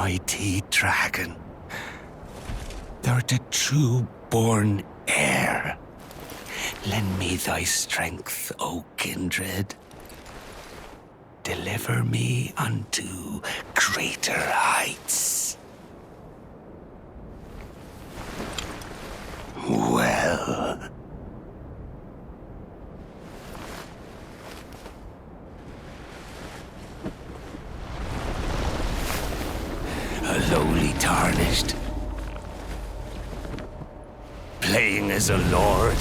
mighty dragon. Thou the true-born heir. Lend me thy strength, O kindred. Deliver me unto greater heights. Well... a lowly tarnished, playing as a lord.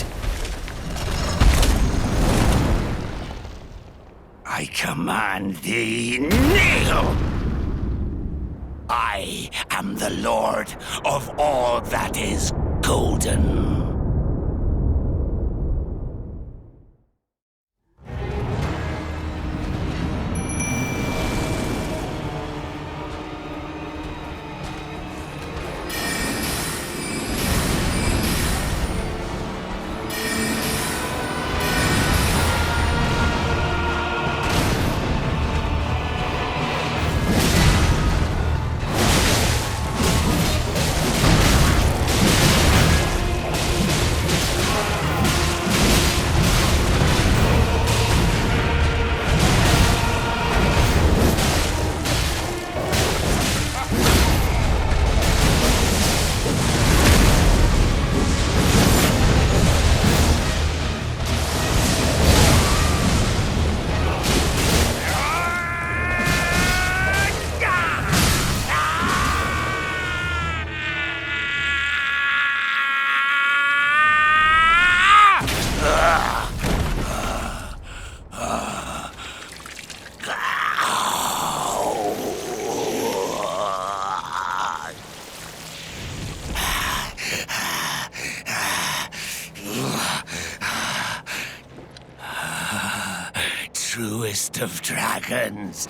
I command thee, kneel! I am the lord of all that is golden. Truest of dragons,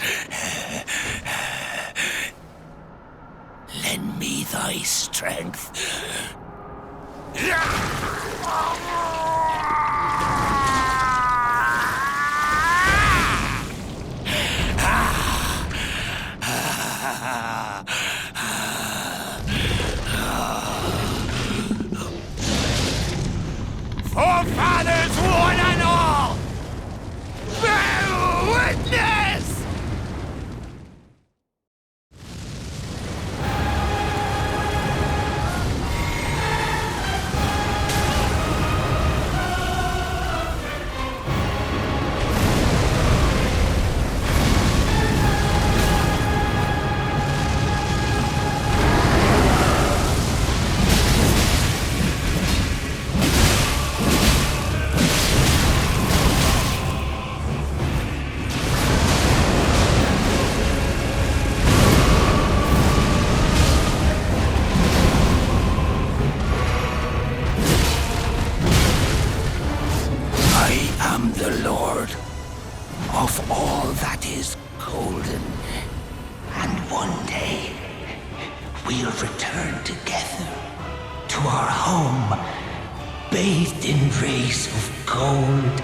lend me thy strength. Forefathers, one and all! Bear witness! The Lord of all that is golden. And one day, we'll return together to our home, bathed in rays of gold.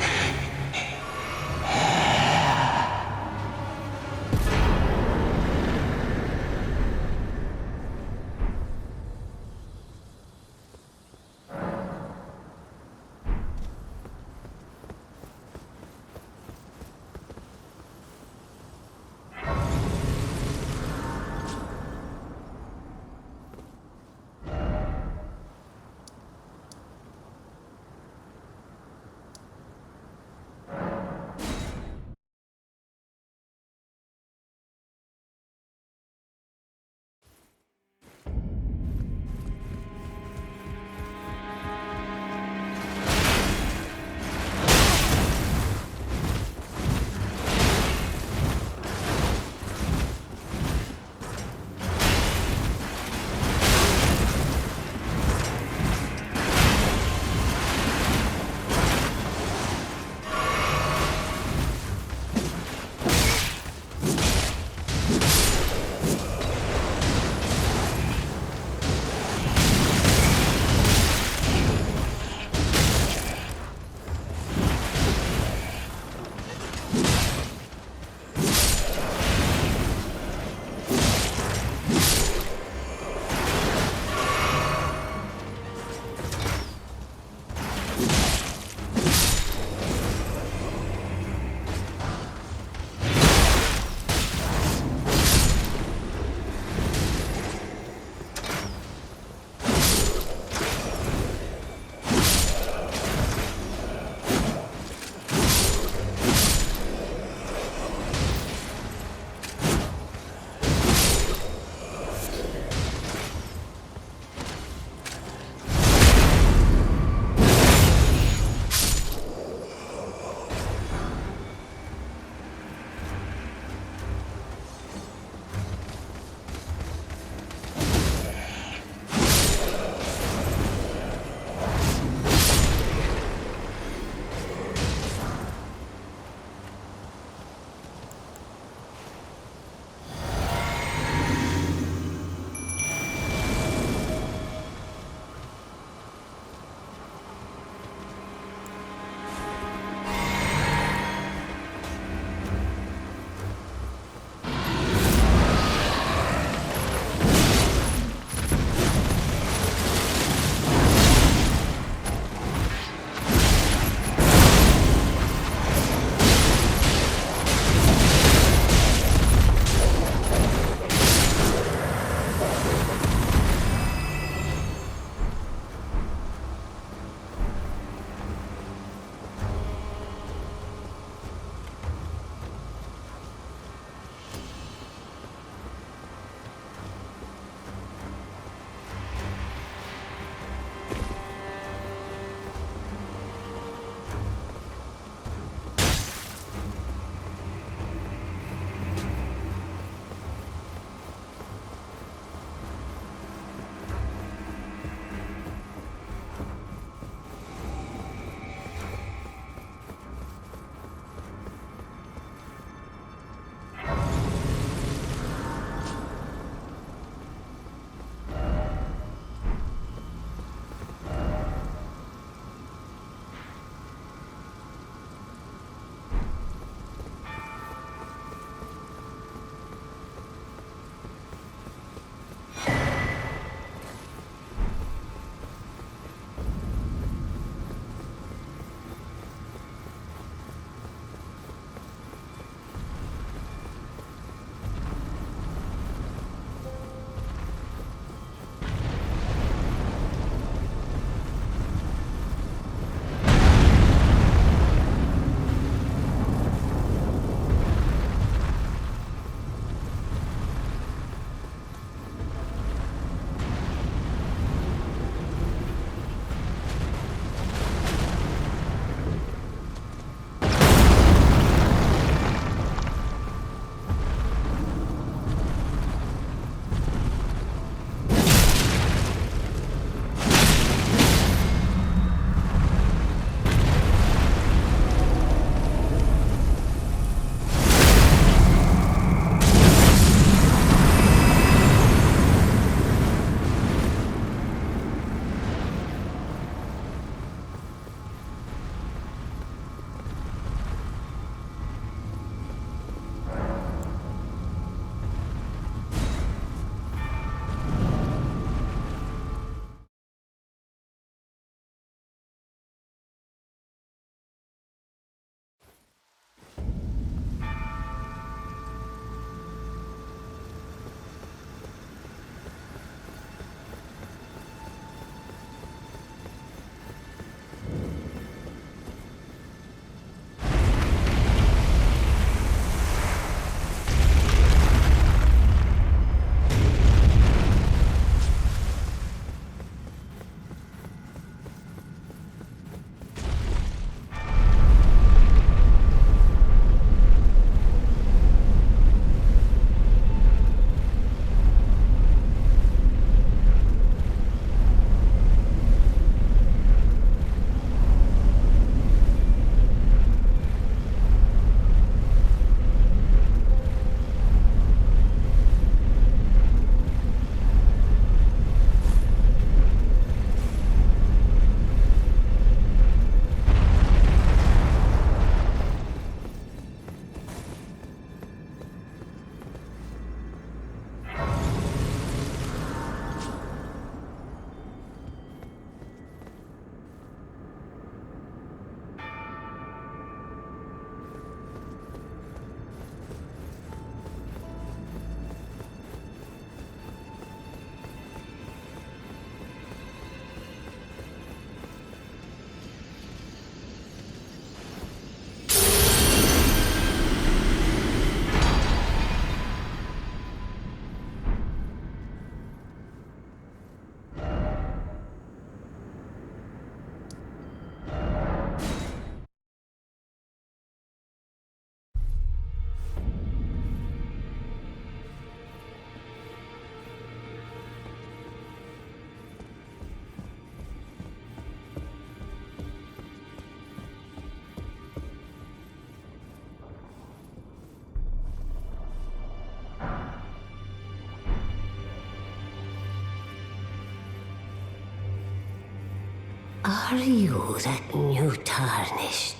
Are you that new Tarnished?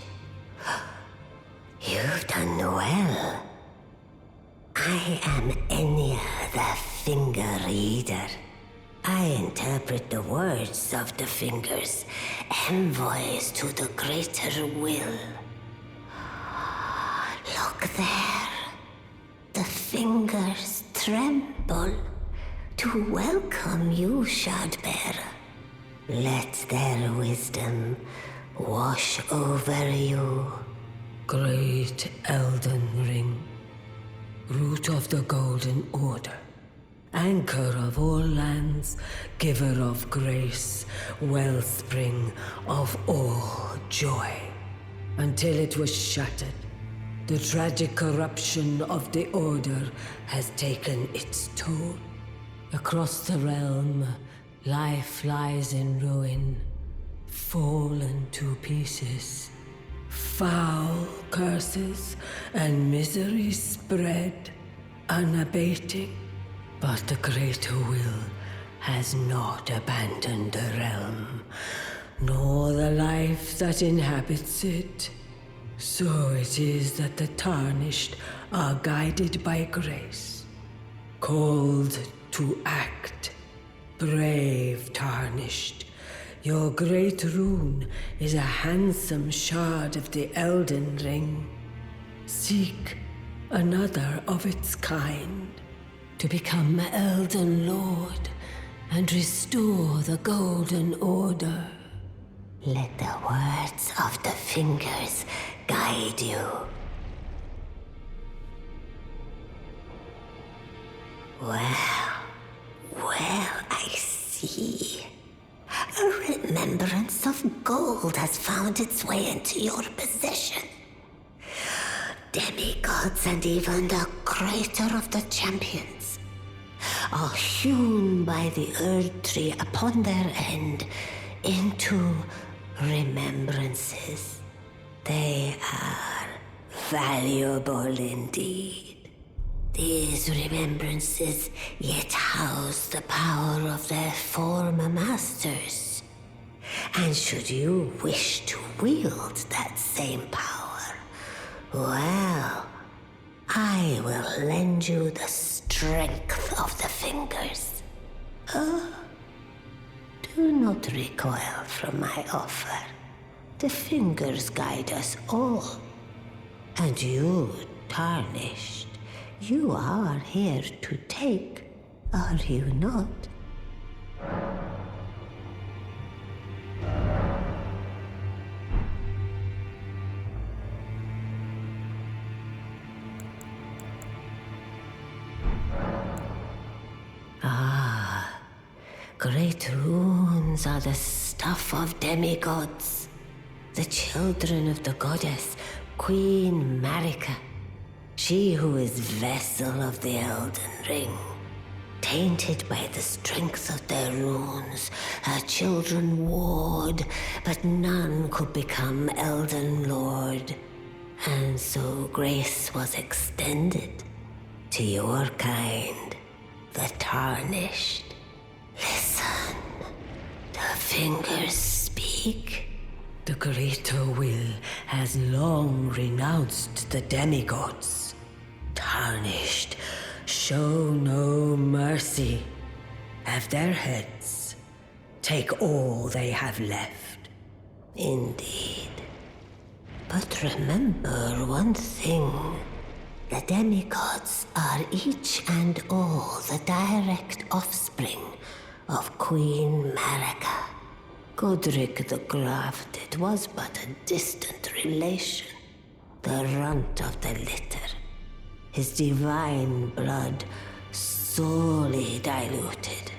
You've done well. I am Enya the Finger Reader. I interpret the words of the fingers, envoys to the greater will. Look there. The fingers tremble to welcome you, Shardbearer. Let their wisdom wash over you. Great Elden Ring, root of the Golden Order, anchor of all lands, giver of grace, wellspring of all joy. Until it was shattered, the tragic corruption of the Order has taken its toll. Across the realm, life lies in ruin, fallen to pieces. Foul curses and misery spread, unabating. But the greater will has not abandoned the realm, nor the life that inhabits it. So it is that the Tarnished are guided by grace, called to act. Brave Tarnished, your great rune is a handsome shard of the Elden Ring. Seek another of its kind to become Elden Lord and restore the Golden Order. Let the words of the fingers guide you. Well, I see. A remembrance of gold has found its way into your possession. Demigods and even the creator of the champions are hewn by the Earth Tree upon their end into remembrances. They are valuable indeed. These remembrances yet house the power of their former masters. And should you wish to wield that same power, well, I will lend you the strength of the fingers. Do not recoil from my offer. The fingers guide us all. And you, Tarnished, you are here to take, are you not? Great runes are the stuff of demigods, the children of the goddess, Queen Marika, she who is vessel of the Elden Ring. Tainted by the strength of their runes, her children warred, but none could become Elden Lord. And so grace was extended to your kind, the Tarnished. Listen, the fingers speak. The greater will has long renounced the demigods. Tarnished, show no mercy. Have their heads. Take all they have left. Indeed. But remember one thing. The demigods are each and all the direct offspring of Queen Marika. Godric the Grafted was but a distant relation, the runt of the litter. His divine blood sorely diluted.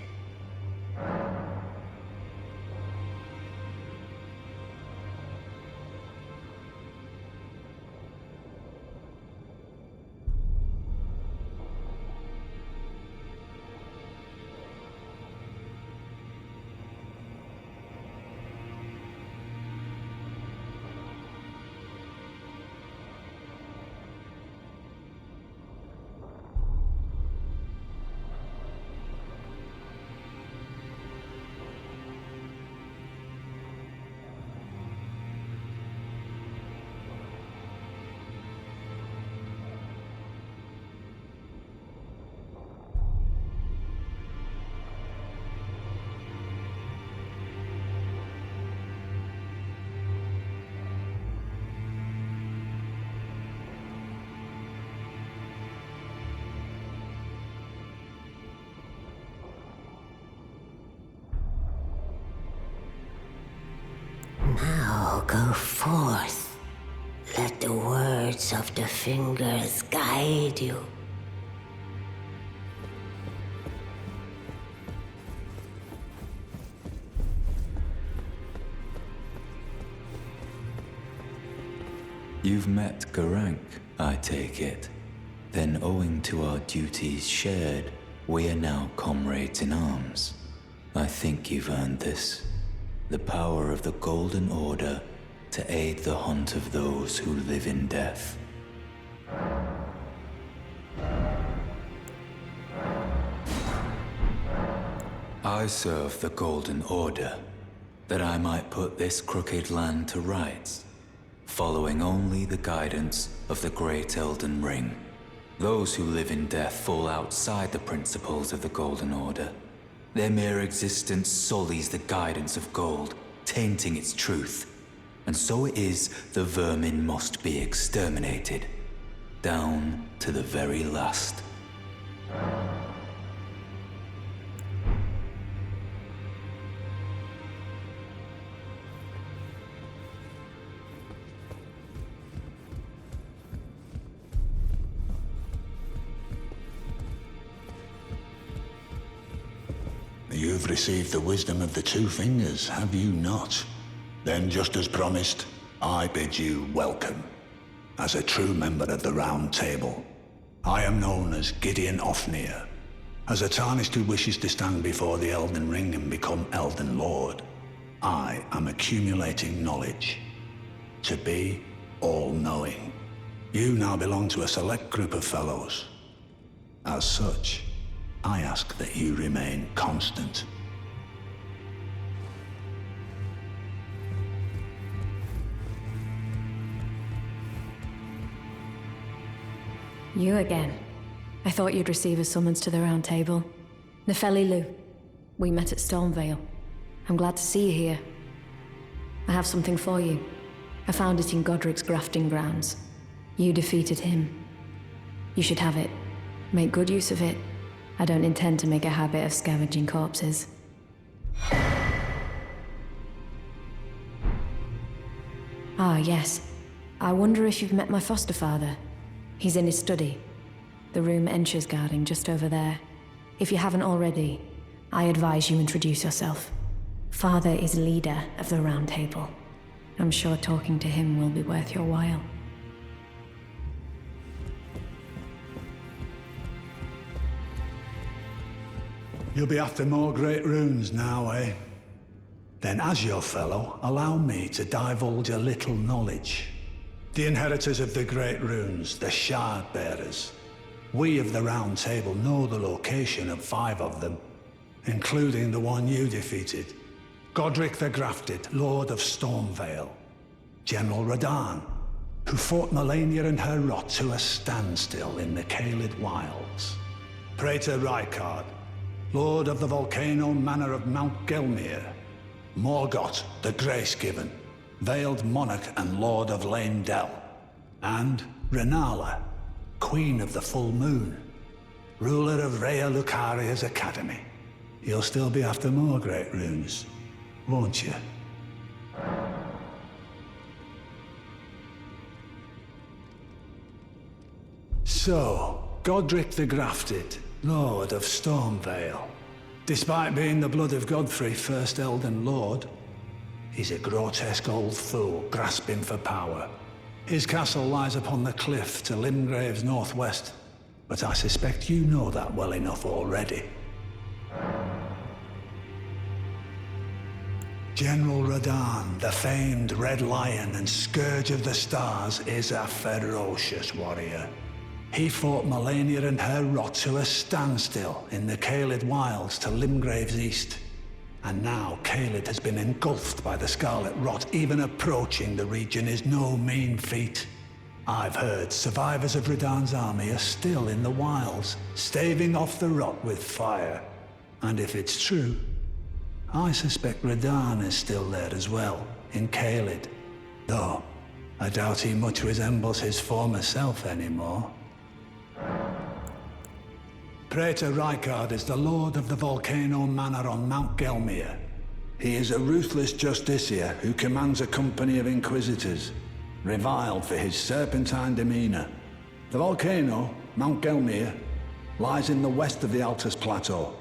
Now go forth. Let the words of the fingers guide you. You've met Garank, I take it. Then owing to our duties shared, we are now comrades in arms. I think you've earned this. The power of the Golden Order to aid the hunt of those who live in death. I serve the Golden Order, that I might put this crooked land to rights, following only the guidance of the Great Elden Ring. Those who live in death fall outside the principles of the Golden Order. Their mere existence sullies the guidance of gold, tainting its truth. And so it is the vermin must be exterminated, down to the very last. You've received the wisdom of the Two Fingers, have you not? Then, just as promised, I bid you welcome. As a true member of the Round Table, I am known as Gideon Ofnir. As a Tarnished who wishes to stand before the Elden Ring and become Elden Lord, I am accumulating knowledge. To be all-knowing. You now belong to a select group of fellows. As such, I ask that you remain constant. You again. I thought you'd receive a summons to the Round Table. Nefeli Lu. We met at Stormvale. I'm glad to see you here. I have something for you. I found it in Godric's grafting grounds. You defeated him. You should have it. Make good use of it. I don't intend to make a habit of scavenging corpses. Ah, yes. I wonder if you've met my foster father. He's in his study. The room Ensha's guarding just over there. If you haven't already, I advise you introduce yourself. Father is leader of the Round Table. I'm sure talking to him will be worth your while. You'll be after more great runes now, eh? Then as your fellow, allow me to divulge a little knowledge. The inheritors of the great runes, the Shard Bearers. We of the Round Table know the location of 5 of them, including the one you defeated. Godric the Grafted, Lord of Stormvale. General Radahn, who fought Melania and her rot to a standstill in the Caelid Wilds. Praetor Rykard, Lord of the Volcano Manor of Mount Gelmir. Morgoth, the Grace-Given, Veiled Monarch and Lord of Leyndell. And Renala, Queen of the Full Moon, ruler of Rhea Lucaria's Academy. You'll still be after more great runes, won't you? So, Godric the Grafted, Lord of Stormvale. Despite being the blood of Godfrey, first Elden Lord, he's a grotesque old fool grasping for power. His castle lies upon the cliff to Limgrave's northwest, but I suspect you know that well enough already. General Radahn, the famed Red Lion and Scourge of the Stars, is a ferocious warrior. He fought Melania and her rot to a standstill in the Caelid Wilds to Limgrave's east. And now Caelid has been engulfed by the Scarlet Rot. Even approaching the region is no mean feat. I've heard survivors of Radahn's army are still in the wilds, staving off the rot with fire. And if it's true, I suspect Radahn is still there as well, in Caelid. Though, I doubt he much resembles his former self anymore. Praetor Rykard is the Lord of the Volcano Manor on Mount Gelmir. He is a ruthless justiciar who commands a company of inquisitors, reviled for his serpentine demeanor. The volcano, Mount Gelmir, lies in the west of the Altus Plateau,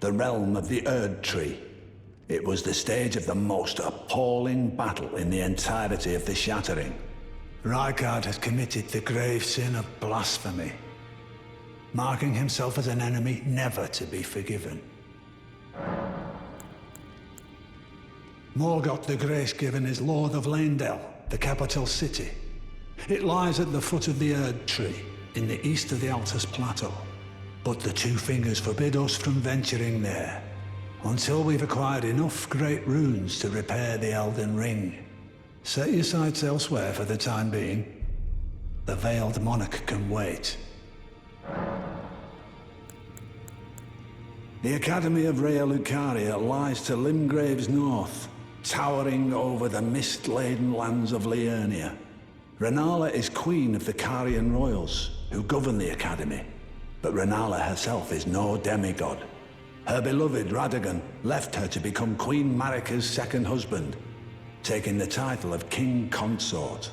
the realm of the Erd Tree. It was the stage of the most appalling battle in the entirety of the Shattering. Rykard has committed the grave sin of blasphemy, marking himself as an enemy never to be forgiven. Morgoth the Grace-Given is Lord of Leyndell, the capital city. It lies at the foot of the Erd Tree, in the east of the Altus Plateau. But the Two Fingers forbid us from venturing there, until we've acquired enough great runes to repair the Elden Ring. Set your sights elsewhere for the time being. The Veiled Monarch can wait. The Academy of Rhea Lucaria lies to Limgrave's north, towering over the mist-laden lands of Liurnia. Renala is queen of the Carian royals, who govern the Academy. But Renala herself is no demigod. Her beloved Radagon left her to become Queen Marika's second husband, taking the title of King Consort.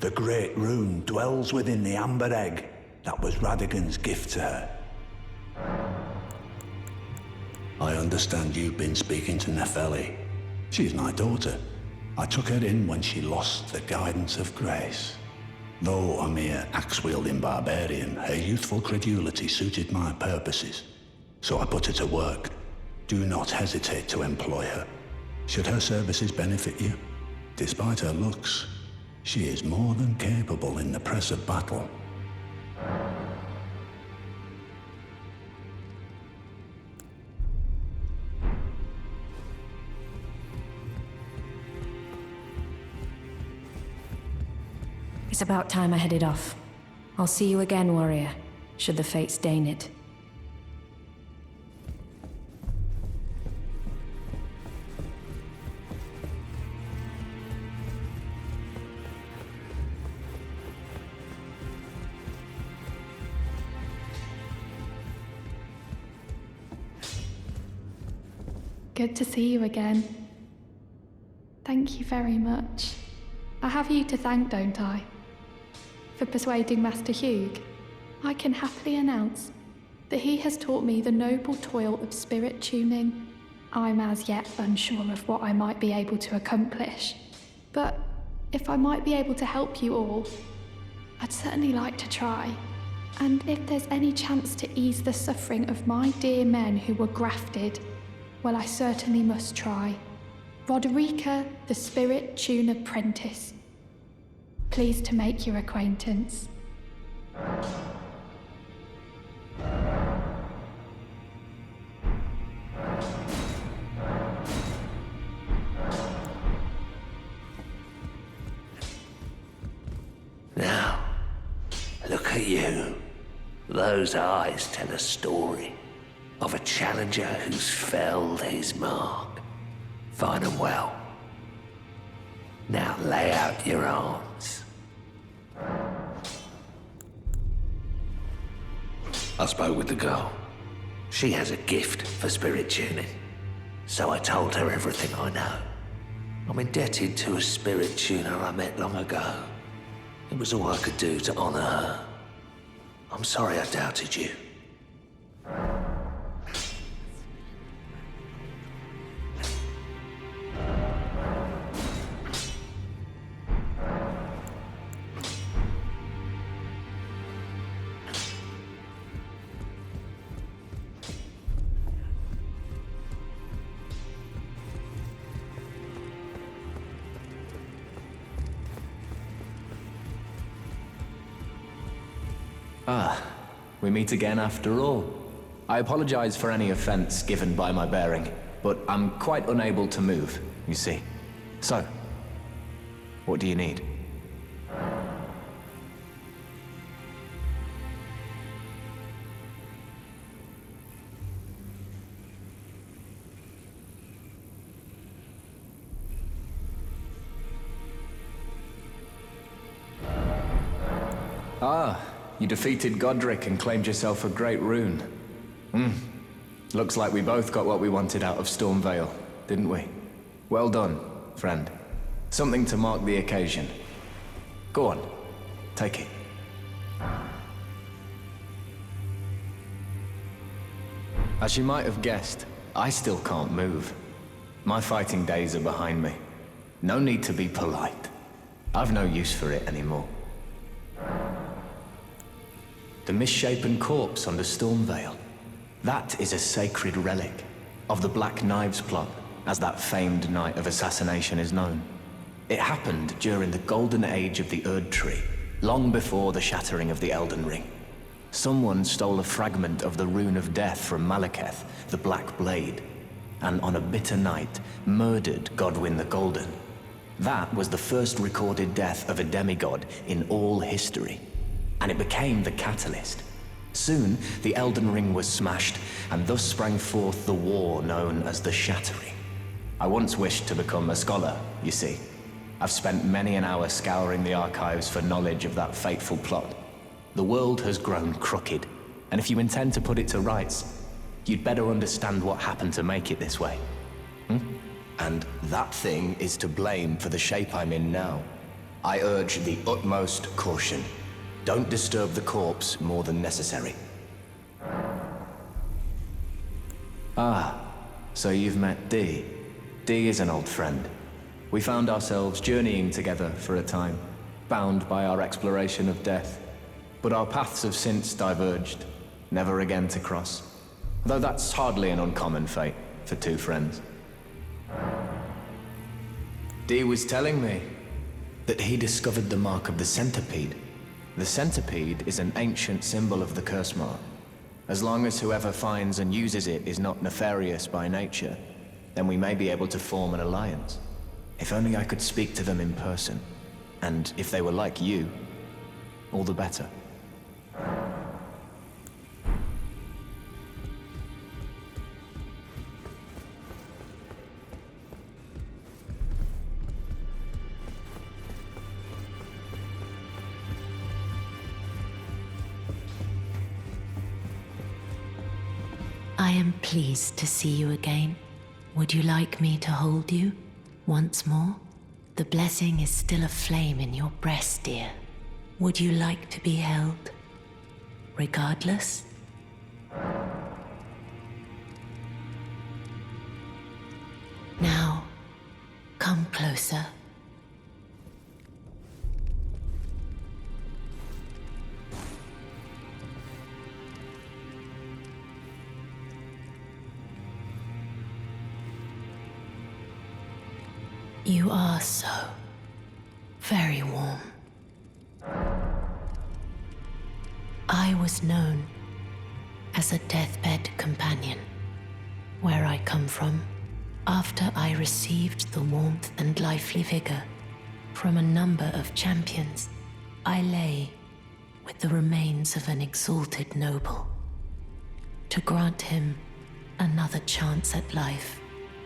The Great Rune dwells within the Amber Egg that was Radagon's gift to her. I understand you've been speaking to Nefeli. She's my daughter. I took her in when she lost the guidance of grace. Though a mere axe-wielding barbarian, her youthful credulity suited my purposes. So I put her to work. Do not hesitate to employ her. Should her services benefit you, despite her looks, she is more than capable in the press of battle. It's about time I headed off. I'll see you again, warrior, should the fates deign it. Good to see you again. Thank you very much. I have you to thank, don't I? For persuading Master Hugh. I can happily announce that he has taught me the noble toil of spirit tuning. I'm as yet unsure of what I might be able to accomplish, but if I might be able to help you all, I'd certainly like to try. And if there's any chance to ease the suffering of my dear men who were grafted, well, I certainly must try. Roderica, the Spirit Tune Apprentice. Pleased to make your acquaintance. Now, look at you. Those eyes tell a story of a challenger who's felled his mark. Fine and well. Now lay out your arms. I spoke with the girl. She has a gift for spirit tuning, so I told her everything I know. I'm indebted to a spirit tuner I met long ago. It was all I could do to honor her. I'm sorry I doubted you. We meet again after all. I apologize for any offense given by my bearing, but I'm quite unable to move, you see. So, what do you need? You defeated Godric and claimed yourself a great rune. Looks like we both got what we wanted out of Stormvale. didn't we? Well done, friend. Something to mark the occasion. Go on, take it. As you might have guessed, I still can't move. My fighting days are behind me. No need to be polite. I've no use for it anymore. The misshapen corpse under Stormvale. That is a sacred relic of the Black Knives plot, as that famed night of assassination is known. It happened during the golden age of the Erd Tree, long before the shattering of the Elden Ring. Someone stole a fragment of the Rune of Death from Malekith, the Black Blade, and on a bitter night, murdered Godwyn the Golden. That was the first recorded death of a demigod in all history, and it became the catalyst. Soon, the Elden Ring was smashed, and thus sprang forth the war known as the Shattering. I once wished to become a scholar, you see. I've spent many an hour scouring the archives for knowledge of that fateful plot. The world has grown crooked, and if you intend to put it to rights, you'd better understand what happened to make it this way. And that thing is to blame for the shape I'm in now. I urge the utmost caution. Don't disturb the corpse more than necessary. Ah, so you've met Dee. Dee is an old friend. We found ourselves journeying together for a time, bound by our exploration of death. But our paths have since diverged, never again to cross. Though that's hardly an uncommon fate for two friends. Dee was telling me that he discovered the mark of the centipede. The centipede is an ancient symbol of the curse mark. As long as whoever finds and uses it is not nefarious by nature, then we may be able to form an alliance. If only I could speak to them in person. And if they were like you, all the better. I am pleased to see you again. Would you like me to hold you once more? The blessing is still aflame in your breast, dear. Would you like to be held, regardless? Now, come closer. You are so very warm. I was known as a deathbed companion. Where I come from, after I received the warmth and lively vigor from a number of champions, I lay with the remains of an exalted noble. To grant him another chance at life,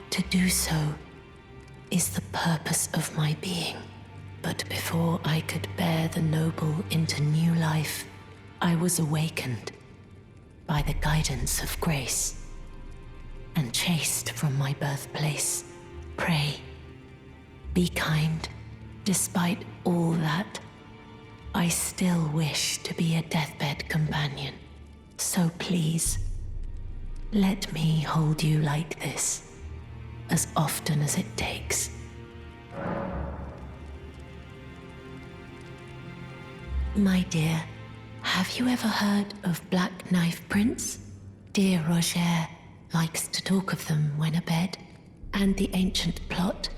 to do so is the purpose of my being. But before I could bear the noble into new life, I was awakened by the guidance of grace and chased from my birthplace. Pray, be kind. Despite all that, I still wish to be a deathbed companion. So please, let me hold you like this as often as it takes. My dear, have you ever heard of Black Knife Prince? Dear Roger likes to talk of them when abed, and the ancient plot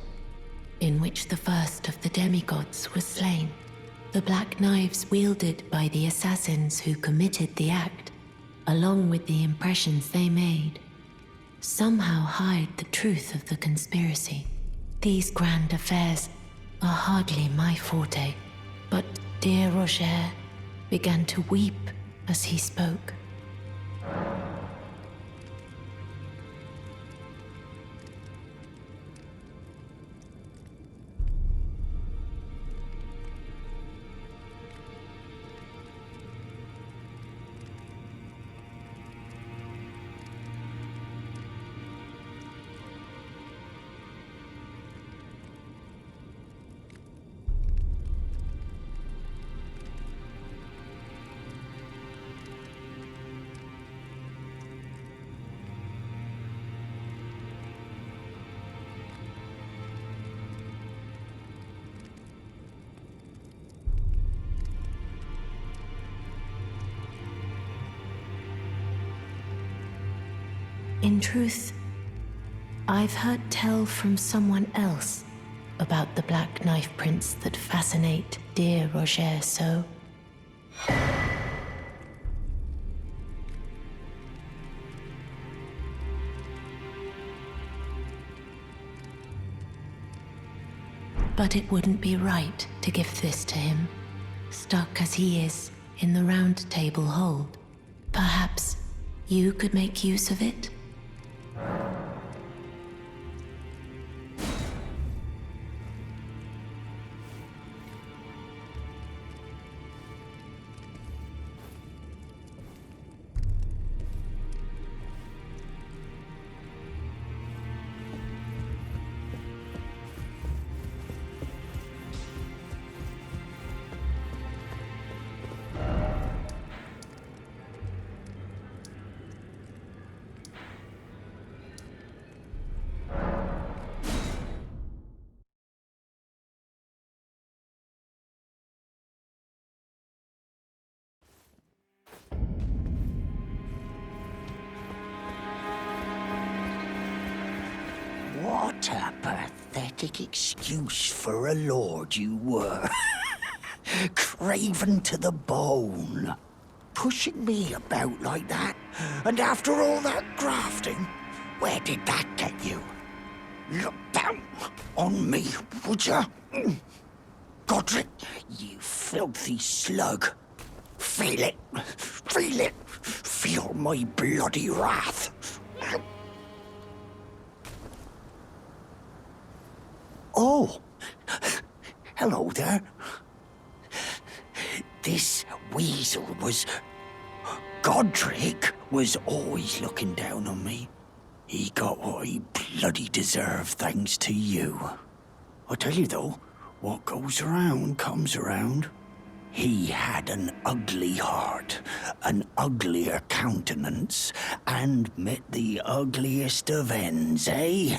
in which the first of the demigods was slain. The black knives wielded by the assassins who committed the act, along with the impressions they made, somehow hide the truth of the conspiracy. These grand affairs are hardly my forte, but dear Roger began to weep as he spoke. In truth, I've heard tell from someone else about the black knife prints that fascinate dear Roger so. But it wouldn't be right to give this to him, stuck as he is in the round table hold. Perhaps you could make use of it? What a pathetic excuse for a lord you were. Craven to the bone. Pushing me about like that, and after all that grafting, where did that get you? Look down on me, would ya? Godric, you filthy slug. Feel it, feel it, feel my bloody wrath. Oh, hello there. This weasel was... Godric was always looking down on me. He got what he bloody deserved thanks to you. I tell you though, what goes around comes around. He had an ugly heart, an uglier countenance, and met the ugliest of ends, eh?